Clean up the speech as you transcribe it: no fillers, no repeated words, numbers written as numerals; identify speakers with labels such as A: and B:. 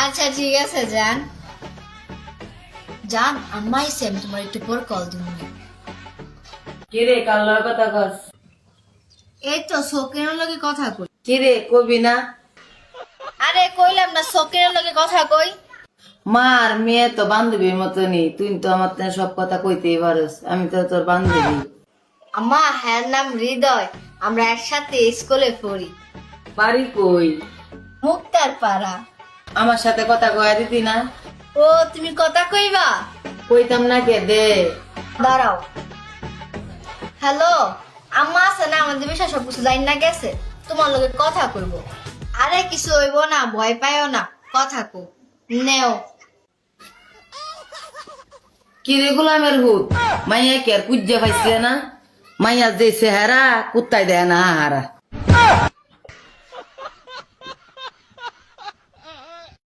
A: আচ্ছা ঠিক আছে যান যান আম্মাই সেম তোমার একটু পর কল দিব।
B: কিরে কাল্লার কথা কস?
A: এই তো শোকের লগে কথা কই।
B: কিরে কবি না?
A: আরে কইলাম না শোকের লগে কথা কই।
B: মার মেয়ে তো বান্ধবীর মতনই, তুই তো আমার তো সব কথা কইতেই পারস, আমি তো তোর বান্ধবী।
A: আম্মা হ্যার নাম হৃদয়, আমরা একসাথে স্কুলে পড়ি।
B: বাড়ি কই?
A: মুক্তার পাড়া।
B: আমার সাথে কথা কয়া দিতি না?
A: ও তুমি কথা কইবা?
B: কইতাম না কে দে।
A: দাঁড়াও। হ্যালো, আম্মা আছে না আমাদের বিষয় সব কিছু জানি না গেছে, তোমার লগে কথা কইব। আরে কিছু হইব না, ভয় পাইও না, কথা কো নেও।
B: কিরে গোলামের হুত, মাইয়া কে আর কুজ্জা পাইছিলে না? মাইয়া যে চেহারা কুত্তায় দেয় না হারা।